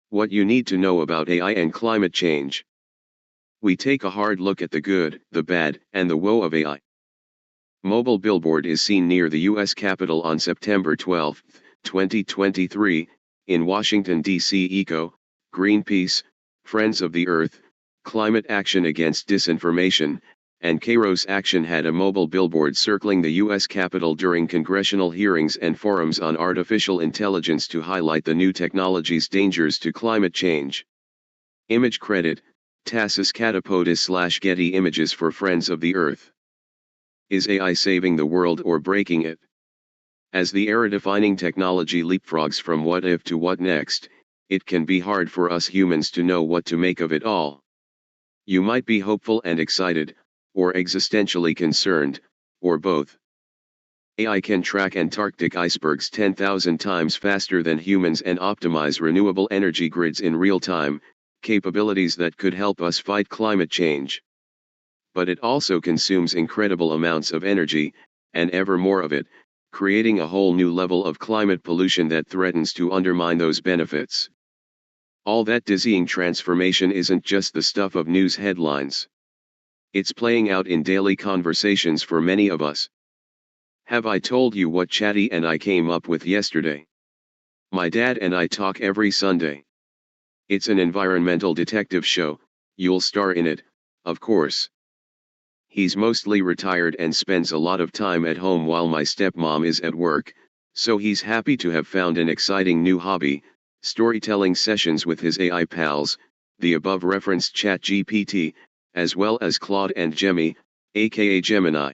What you need to know about AI and climate change. We take a hard look at the good, the bad, and the woe of AI. Mobile billboard is seen near the U.S. Capitol on September 12, 2023, in Washington, D.C. ECO, Greenpeace, Friends of the Earth, Climate Action Against Disinformation, and Kairos Action had a mobile billboard circling the U.S. Capitol during congressional hearings and forums on artificial intelligence to highlight the new technology's dangers to climate change. Image credit, Tassis Catapodis/Getty Images for Friends of the Earth. Is AI saving the world or breaking it? As the era-defining technology leapfrogs from what if to what next, it can be hard for us humans to know what to make of it all. You might be hopeful and excited, or existentially concerned, or both. AI can track Antarctic icebergs 10,000 times faster than humans and optimize renewable energy grids in real time, capabilities that could help us fight climate change. But it also consumes incredible amounts of energy, and ever more of it, creating a whole new level of climate pollution that threatens to undermine those benefits. All that dizzying transformation isn't just the stuff of news headlines. It's playing out in daily conversations for many of us. Have I told you what Chatty and I came up with yesterday? My dad and I talk every Sunday. It's an environmental detective show, you'll star in it, of course. He's mostly retired and spends a lot of time at home while my stepmom is at work, so he's happy to have found an exciting new hobby, storytelling sessions with his AI pals, the above-referenced ChatGPT, as well as Claude and Gemmy, aka Gemini.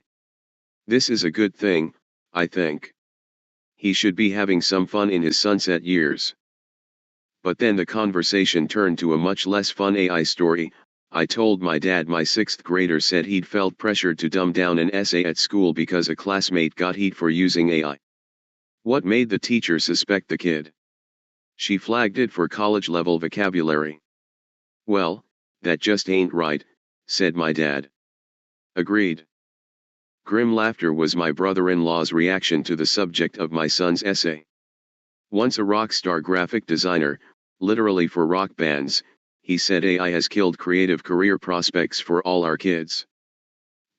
This is a good thing, I think. He should be having some fun in his sunset years. But then the conversation turned to a much less fun AI story. I told my dad my 6th grader said he'd felt pressured to dumb down an essay at school because a classmate got heat for using AI. What made the teacher suspect the kid? She flagged it for college-level vocabulary. Well, that just ain't right, said my dad. Agreed. Grim laughter was my brother-in-law's reaction to the subject of my son's essay. Once a rock star graphic designer, literally for rock bands, he said AI has killed creative career prospects for all our kids.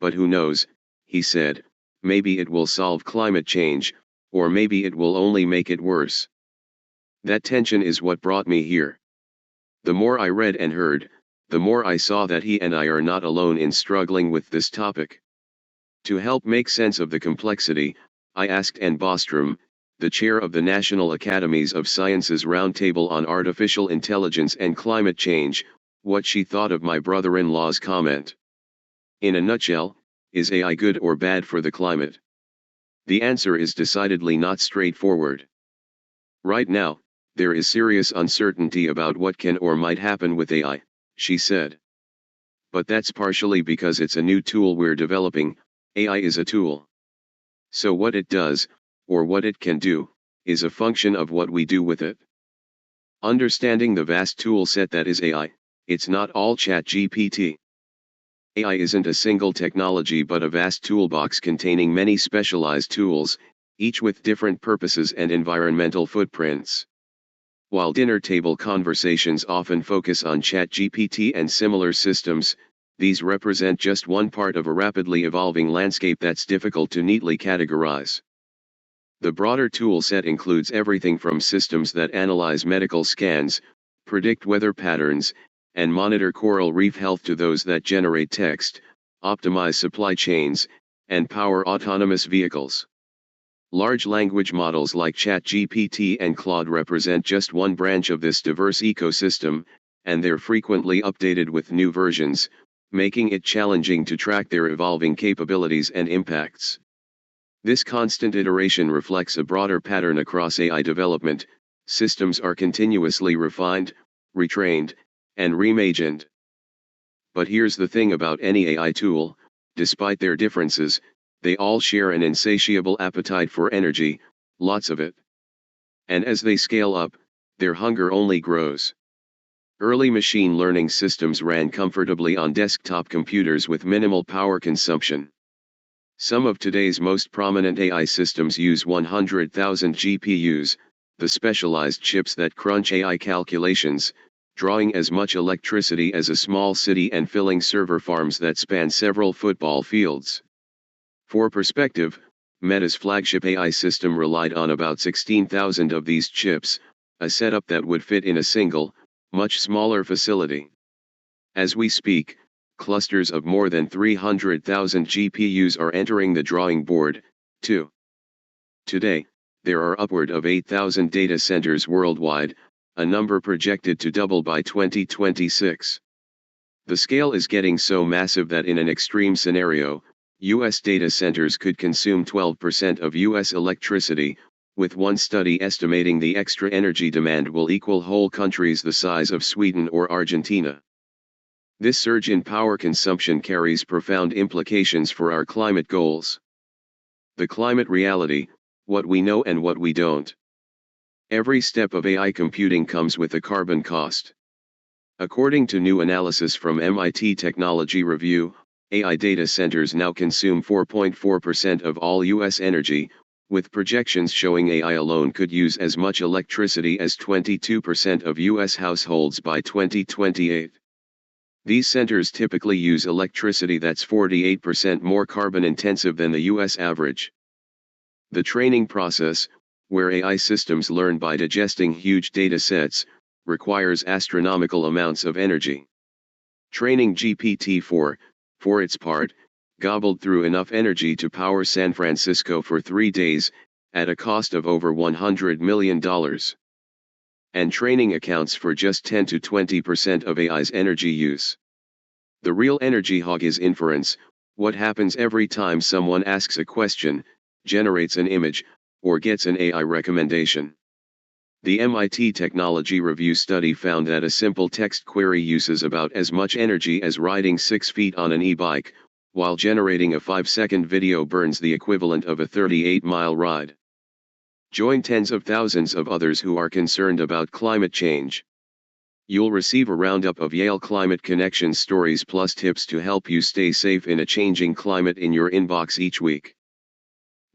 But who knows, he said, maybe it will solve climate change, or maybe it will only make it worse. That tension is what brought me here. The more I read and heard, the more I saw that he and I are not alone in struggling with this topic. To help make sense of the complexity, I asked Anne Bostrom, the chair of the National Academies of Sciences Roundtable on Artificial Intelligence and Climate Change, what she thought of my brother-in-law's comment. In a nutshell, is AI good or bad for the climate? The answer is decidedly not straightforward. Right now, there is serious uncertainty about what can or might happen with AI, she said. But that's partially because it's a new tool we're developing. AI is a tool. So what it does, or what it can do, is a function of what we do with it. Understanding the vast tool set that is AI, it's not all ChatGPT. AI isn't a single technology but a vast toolbox containing many specialized tools, each with different purposes and environmental footprints. While dinner table conversations often focus on ChatGPT and similar systems, these represent just one part of a rapidly evolving landscape that's difficult to neatly categorize. The broader tool set includes everything from systems that analyze medical scans, predict weather patterns, and monitor coral reef health to those that generate text, optimize supply chains, and power autonomous vehicles. Large language models like ChatGPT and Claude represent just one branch of this diverse ecosystem, and they're frequently updated with new versions, making it challenging to track their evolving capabilities and impacts. This constant iteration reflects a broader pattern across AI development. Systems are continuously refined, retrained, and reimagined. But here's the thing about any AI tool, despite their differences, they all share an insatiable appetite for energy, lots of it. And as they scale up, their hunger only grows. Early machine learning systems ran comfortably on desktop computers with minimal power consumption. Some of today's most prominent AI systems use 100,000 GPUs, the specialized chips that crunch AI calculations, drawing as much electricity as a small city and filling server farms that span several football fields. For perspective, Meta's flagship AI system relied on about 16,000 of these chips, a setup that would fit in a single, much smaller facility. As we speak, clusters of more than 300,000 GPUs are entering the drawing board, too. Today, there are upward of 8,000 data centers worldwide, a number projected to double by 2026. The scale is getting so massive that in an extreme scenario, U.S. data centers could consume 12% of U.S. electricity, with one study estimating the extra energy demand will equal whole countries the size of Sweden or Argentina. This surge in power consumption carries profound implications for our climate goals. The climate reality, what we know and what we don't. Every step of AI computing comes with a carbon cost. According to new analysis from MIT Technology Review, AI data centers now consume 4.4% of all U.S. energy, with projections showing AI alone could use as much electricity as 22% of U.S. households by 2028. These centers typically use electricity that's 48% more carbon-intensive than the U.S. average. The training process, where AI systems learn by digesting huge data sets, requires astronomical amounts of energy. Training GPT-4, for its part, gobbled through enough energy to power San Francisco for 3 days, at a cost of over $100 million. And training accounts for just 10 to 20% of AI's energy use. The real energy hog is inference, what happens every time someone asks a question, generates an image, or gets an AI recommendation. The MIT Technology Review study found that a simple text query uses about as much energy as riding 6 feet on an e-bike, while generating a 5-second video burns the equivalent of a 38-mile ride. Join tens of thousands of others who are concerned about climate change. You'll receive a roundup of Yale Climate Connection stories plus tips to help you stay safe in a changing climate in your inbox each week.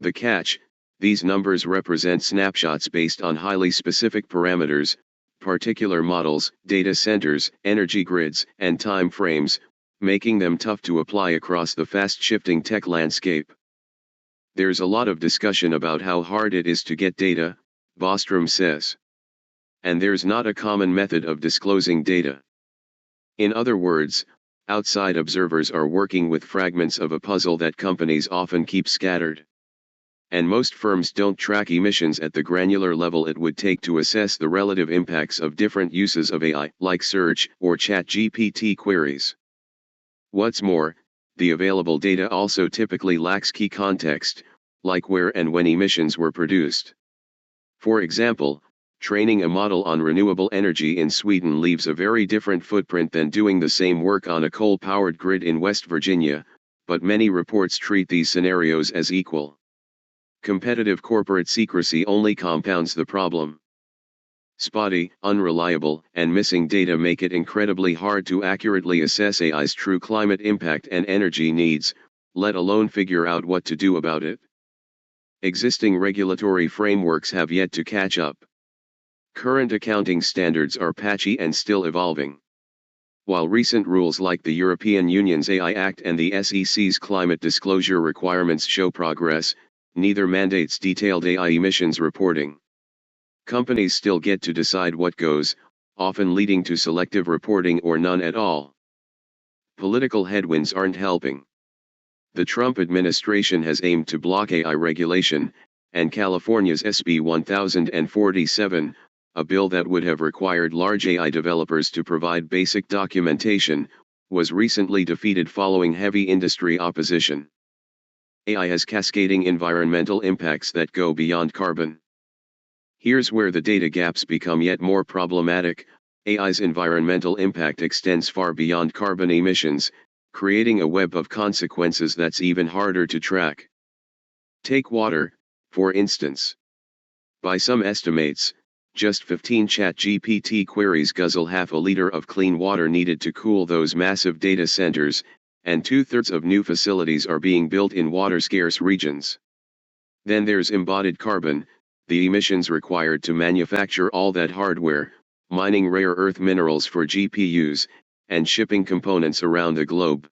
The catch: these numbers represent snapshots based on highly specific parameters, particular models, data centers, energy grids, and time frames, making them tough to apply across the fast-shifting tech landscape. There's a lot of discussion about how hard it is to get data, Bostrom says. And there's not a common method of disclosing data. In other words, outside observers are working with fragments of a puzzle that companies often keep scattered. And most firms don't track emissions at the granular level it would take to assess the relative impacts of different uses of AI, like search or ChatGPT queries. What's more, the available data also typically lacks key context, like where and when emissions were produced. For example, training a model on renewable energy in Sweden leaves a very different footprint than doing the same work on a coal-powered grid in West Virginia, but many reports treat these scenarios as equal. Competitive corporate secrecy only compounds the problem. Spotty, unreliable, and missing data make it incredibly hard to accurately assess AI's true climate impact and energy needs, let alone figure out what to do about it. Existing regulatory frameworks have yet to catch up. Current accounting standards are patchy and still evolving. While recent rules like the European Union's AI Act and the SEC's climate disclosure requirements show progress, neither mandates detailed AI emissions reporting. Companies still get to decide what goes, often leading to selective reporting or none at all. Political headwinds aren't helping. The Trump administration has aimed to block AI regulation, and California's SB 1047, a bill that would have required large AI developers to provide basic documentation, was recently defeated following heavy industry opposition. AI has cascading environmental impacts that go beyond carbon. Here's where the data gaps become yet more problematic. AI's environmental impact extends far beyond carbon emissions, creating a web of consequences that's even harder to track. Take water, for instance. By some estimates, just 15 ChatGPT queries guzzle half a liter of clean water needed to cool those massive data centers, and 2/3 of new facilities are being built in water-scarce regions. Then there's embodied carbon, the emissions required to manufacture all that hardware, mining rare earth minerals for GPUs, and shipping components around the globe.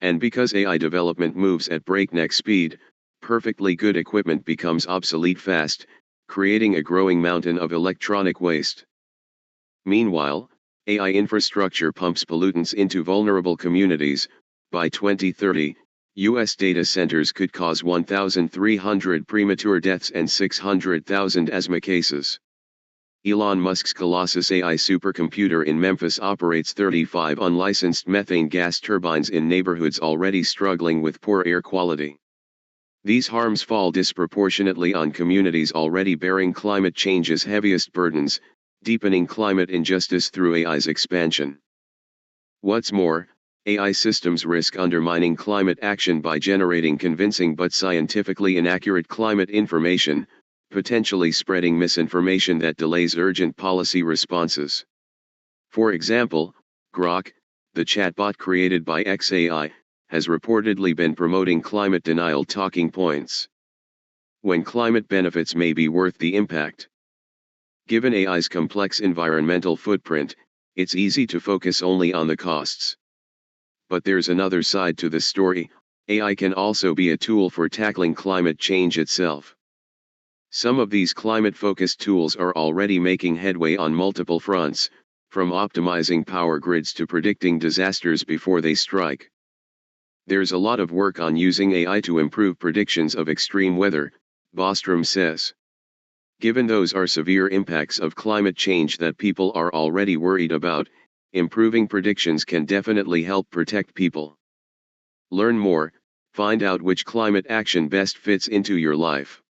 And because AI development moves at breakneck speed, perfectly good equipment becomes obsolete fast, creating a growing mountain of electronic waste. Meanwhile, AI infrastructure pumps pollutants into vulnerable communities. By 2030, U.S. data centers could cause 1,300 premature deaths and 600,000 asthma cases. Elon Musk's Colossus AI supercomputer in Memphis operates 35 unlicensed methane gas turbines in neighborhoods already struggling with poor air quality. These harms fall disproportionately on communities already bearing climate change's heaviest burdens, deepening climate injustice through AI's expansion. What's more, AI systems risk undermining climate action by generating convincing but scientifically inaccurate climate information, potentially spreading misinformation that delays urgent policy responses. For example, Grok, the chatbot created by xAI, has reportedly been promoting climate denial talking points, when climate benefits may be worth the impact. Given AI's complex environmental footprint, it's easy to focus only on the costs. But there's another side to the story. AI can also be a tool for tackling climate change itself. Some of these climate-focused tools are already making headway on multiple fronts, from optimizing power grids to predicting disasters before they strike. There's a lot of work on using AI to improve predictions of extreme weather, Bostrom says. Given those are severe impacts of climate change that people are already worried about, improving predictions can definitely help protect people. Learn more, find out which climate action best fits into your life.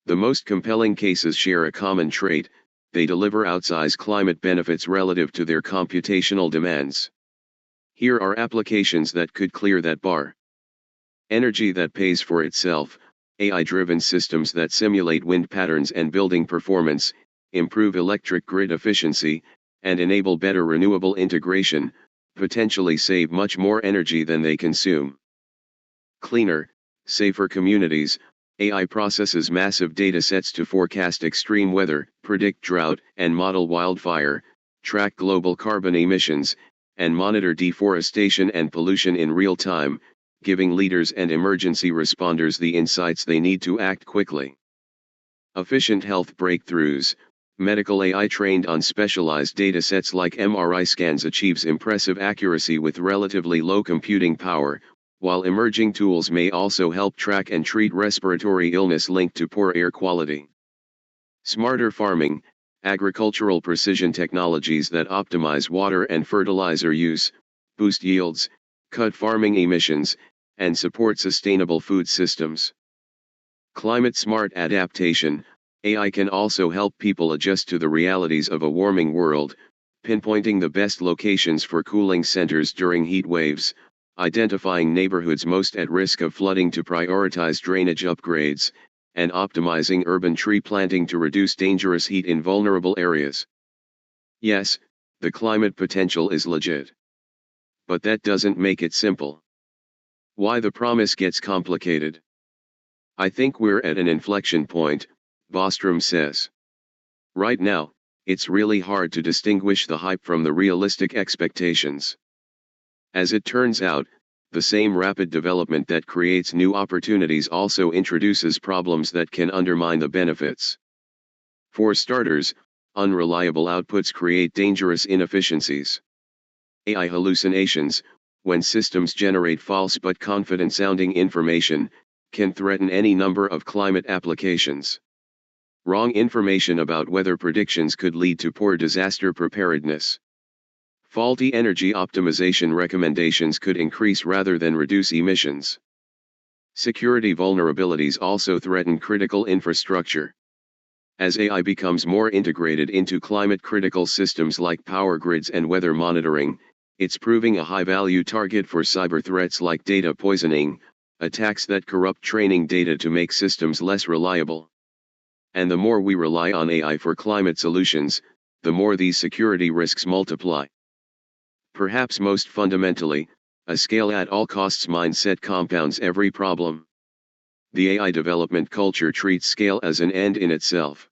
The most compelling cases share a common trait: they deliver outsized climate benefits relative to their computational demands. Here are applications that could clear that bar. Energy that pays for itself. AI-driven systems that simulate wind patterns and building performance, improve electric grid efficiency, and enable better renewable integration, potentially save much more energy than they consume. Cleaner, safer communities. AI processes massive data sets to forecast extreme weather, predict drought, and model wildfire, track global carbon emissions, and monitor deforestation and pollution in real time, giving leaders and emergency responders the insights they need to act quickly. Efficient health breakthroughs. Medical AI trained on specialized datasets like MRI scans achieves impressive accuracy with relatively low computing power, while emerging tools may also help track and treat respiratory illness linked to poor air quality. Smarter farming. Agricultural precision technologies that optimize water and fertilizer use, boost yields, cut farming emissions, and support sustainable food systems. Climate-smart adaptation. AI can also help people adjust to the realities of a warming world, pinpointing the best locations for cooling centers during heat waves, identifying neighborhoods most at risk of flooding to prioritize drainage upgrades, and optimizing urban tree planting to reduce dangerous heat in vulnerable areas. Yes, the climate potential is legit. But that doesn't make it simple. Why the promise gets complicated? I think we're at an inflection point, Bostrom says. Right now, it's really hard to distinguish the hype from the realistic expectations. As it turns out, the same rapid development that creates new opportunities also introduces problems that can undermine the benefits. For starters, unreliable outputs create dangerous inefficiencies. AI hallucinations, when systems generate false but confident-sounding information, can threaten any number of climate applications. Wrong information about weather predictions could lead to poor disaster preparedness. Faulty energy optimization recommendations could increase rather than reduce emissions. Security vulnerabilities also threaten critical infrastructure. As AI becomes more integrated into climate-critical systems like power grids and weather monitoring, it's proving a high-value target for cyber threats like data poisoning, attacks that corrupt training data to make systems less reliable. And the more we rely on AI for climate solutions, the more these security risks multiply. Perhaps most fundamentally, a scale-at-all-costs mindset compounds every problem. The AI development culture treats scale as an end in itself.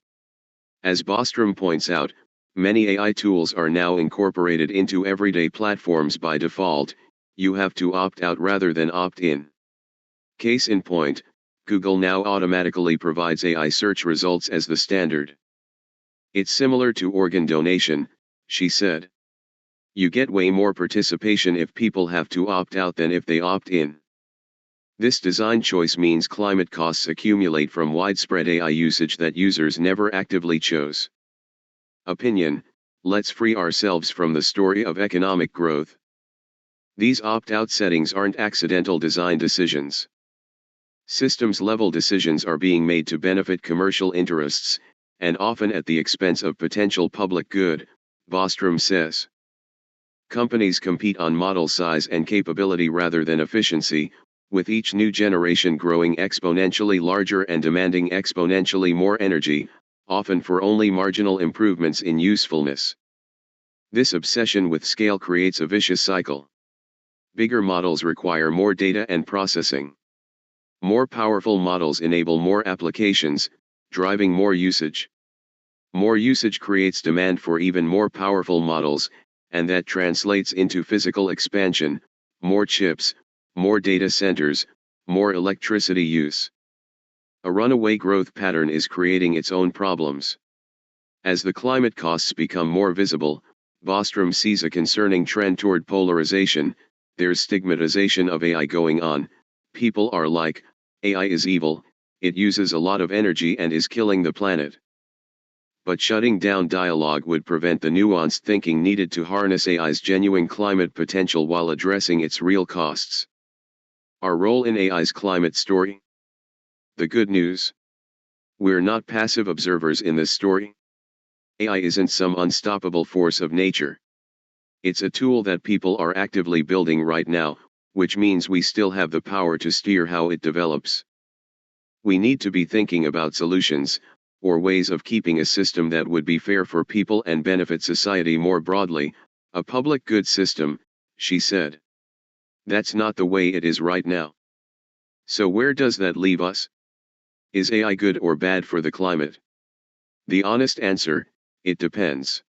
As Bostrom points out, many AI tools are now incorporated into everyday platforms by default. You have to opt out rather than opt in. Case in point, Google now automatically provides AI search results as the standard. It's similar to organ donation, she said. You get way more participation if people have to opt out than if they opt in. This design choice means climate costs accumulate from widespread AI usage that users never actively chose. Opinion: let's free ourselves from the story of economic growth. These opt-out settings aren't accidental design decisions. Systems-level decisions are being made to benefit commercial interests, and often at the expense of potential public good, Bostrom says. Companies compete on model size and capability rather than efficiency, with each new generation growing exponentially larger and demanding exponentially more energy, often for only marginal improvements in usefulness. This obsession with scale creates a vicious cycle. Bigger models require more data and processing. More powerful models enable more applications, driving more usage. More usage creates demand for even more powerful models, and that translates into physical expansion, more chips, more data centers, more electricity use. A runaway growth pattern is creating its own problems. As the climate costs become more visible, Bostrom sees a concerning trend toward polarization. There's stigmatization of AI going on. People are like, AI is evil, it uses a lot of energy and is killing the planet. But shutting down dialogue would prevent the nuanced thinking needed to harness AI's genuine climate potential while addressing its real costs. Our role in AI's climate story? The good news: we're not passive observers in this story. AI isn't some unstoppable force of nature. It's a tool that people are actively building right now, which means we still have the power to steer how it develops. We need to be thinking about solutions, or ways of keeping a system that would be fair for people and benefit society more broadly, a public good system, she said. That's not the way it is right now. So where does that leave us? Is AI good or bad for the climate? The honest answer: it depends.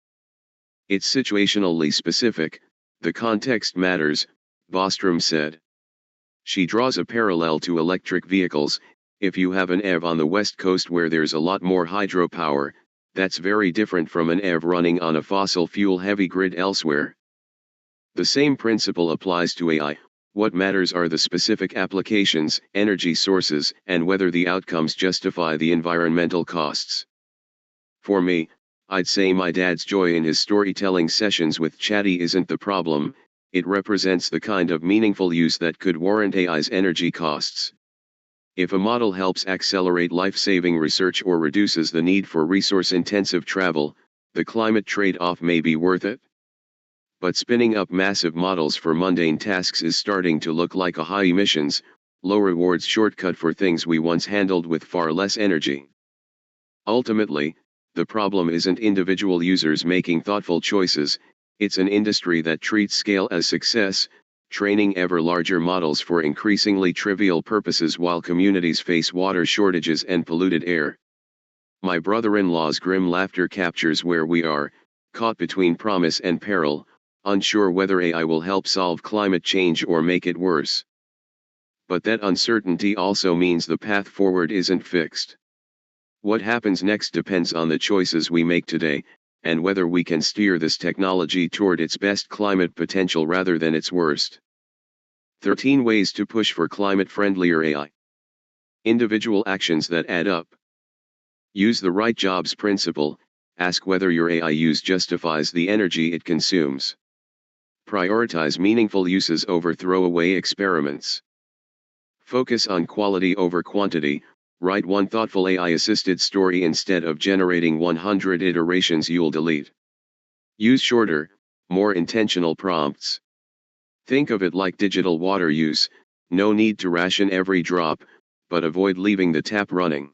It's situationally specific, the context matters, Bostrom said. She draws a parallel to electric vehicles. If you have an EV on the west coast where there's a lot more hydropower, that's very different from an EV running on a fossil fuel heavy grid elsewhere. The same principle applies to AI. What matters are the specific applications, energy sources, and whether the outcomes justify the environmental costs. For me, I'd say my dad's joy in his storytelling sessions with Chatty isn't the problem. It represents the kind of meaningful use that could warrant AI's energy costs. If a model helps accelerate life-saving research or reduces the need for resource-intensive travel, the climate trade-off may be worth it. But spinning up massive models for mundane tasks is starting to look like a high-emissions, low-rewards shortcut for things we once handled with far less energy. Ultimately, the problem isn't individual users making thoughtful choices. It's an industry that treats scale as success, training ever larger models for increasingly trivial purposes while communities face water shortages and polluted air. My brother-in-law's grim laughter captures where we are, caught between promise and peril, unsure whether AI will help solve climate change or make it worse. But that uncertainty also means the path forward isn't fixed. What happens next depends on the choices we make today, and whether we can steer this technology toward its best climate potential rather than its worst. 13 ways to push for climate-friendlier AI. Individual actions that add up. Use the right jobs principle. Ask whether your AI use justifies the energy it consumes. Prioritize meaningful uses over throwaway experiments. Focus on quality over quantity. Write one thoughtful AI-assisted story instead of generating 100 iterations you'll delete. Use shorter, more intentional prompts. Think of it like digital water use. No need to ration every drop, but avoid leaving the tap running.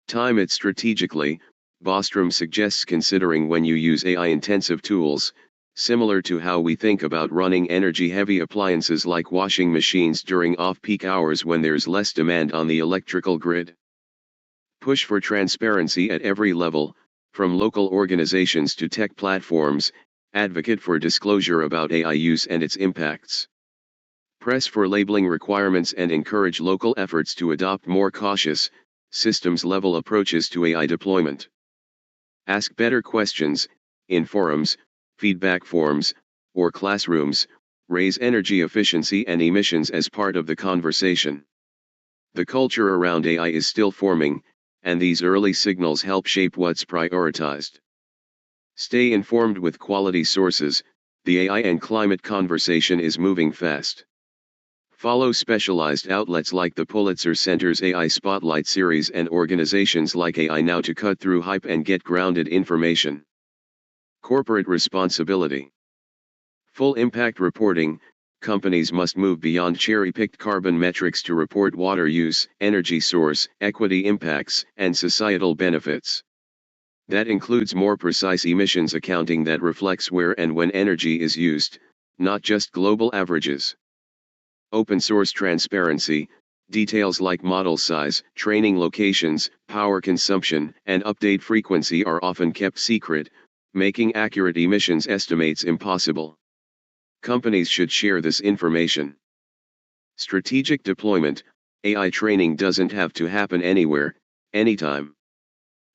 Time it strategically. Bostrom suggests considering when you use AI-intensive tools, Similar to how we think about running energy-heavy appliances like washing machines during off-peak hours when there's less demand on the electrical grid. Push for transparency at every level, from local organizations to tech platforms. Advocate for disclosure about AI use and its impacts. Press for labeling requirements and encourage local efforts to adopt more cautious, systems-level approaches to AI deployment. Ask better questions, in forums, feedback forms, or classrooms. Raise energy efficiency and emissions as part of the conversation. The culture around AI is still forming, and these early signals help shape what's prioritized. Stay informed with quality sources. The AI and climate conversation is moving fast. Follow specialized outlets like the Pulitzer Center's AI Spotlight series and organizations like AI Now to cut through hype and get grounded information. Corporate responsibility. Full impact reporting. Companies must move beyond cherry-picked carbon metrics to report water use, energy source, equity impacts, and societal benefits. That includes more precise emissions accounting that reflects where and when energy is used, not just global averages. Open source transparency. Details like model size, training locations, power consumption, and update frequency are often kept secret, making accurate emissions estimates impossible. Companies should share this information. Strategic deployment. AI training doesn't have to happen anywhere, anytime.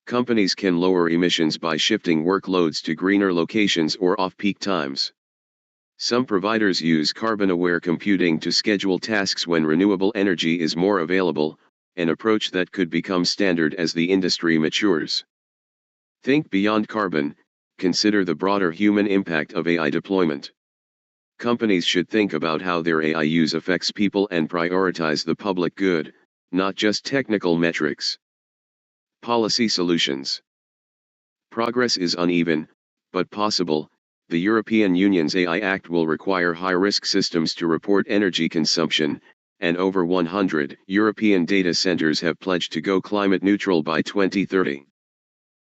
Companies can lower emissions by shifting workloads to greener locations or off-peak times. Some providers use carbon-aware computing to schedule tasks when renewable energy is more available, an approach that could become standard as the industry matures. Think beyond carbon. Consider the broader human impact of AI deployment. Companies should think about how their AI use affects people and prioritize the public good, not just technical metrics. Policy solutions. Progress is uneven, but possible. The European Union's AI Act will require high-risk systems to report energy consumption, and over 100 European data centers have pledged to go climate neutral by 2030.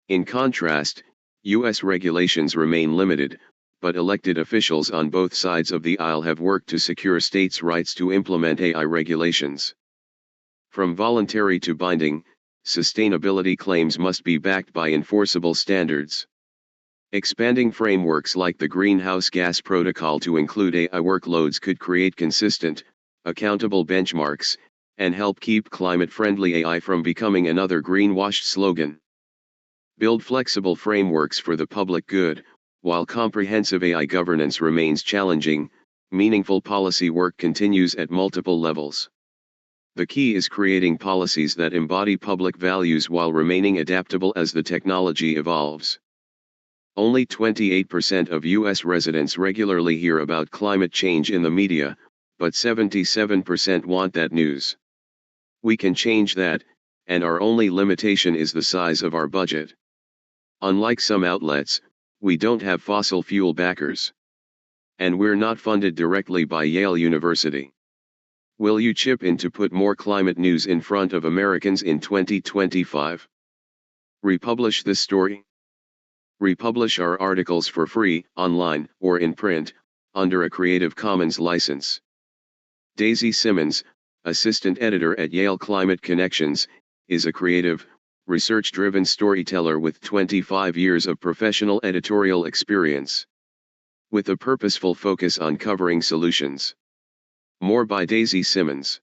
In contrast, U.S. regulations remain limited, but elected officials on both sides of the aisle have worked to secure states' rights to implement AI regulations. From voluntary to binding, sustainability claims must be backed by enforceable standards. Expanding frameworks like the Greenhouse Gas Protocol to include AI workloads could create consistent, accountable benchmarks, and help keep climate-friendly AI from becoming another greenwashed slogan. Build flexible frameworks for the public good. While comprehensive AI governance remains challenging, meaningful policy work continues at multiple levels. The key is creating policies that embody public values while remaining adaptable as the technology evolves. Only 28% of U.S. residents regularly hear about climate change in the media, but 77% want that news. We can change that, and our only limitation is the size of our budget. Unlike some outlets, we don't have fossil fuel backers. And we're not funded directly by Yale University. Will you chip in to put more climate news in front of Americans in 2025? Republish this story. Republish our articles for free, online, or in print, under a Creative Commons license. Daisy Simmons, assistant editor at Yale Climate Connections, is a creative, research-driven storyteller with 25 years of professional editorial experience. With a purposeful focus on covering solutions. More by Daisy Simmons.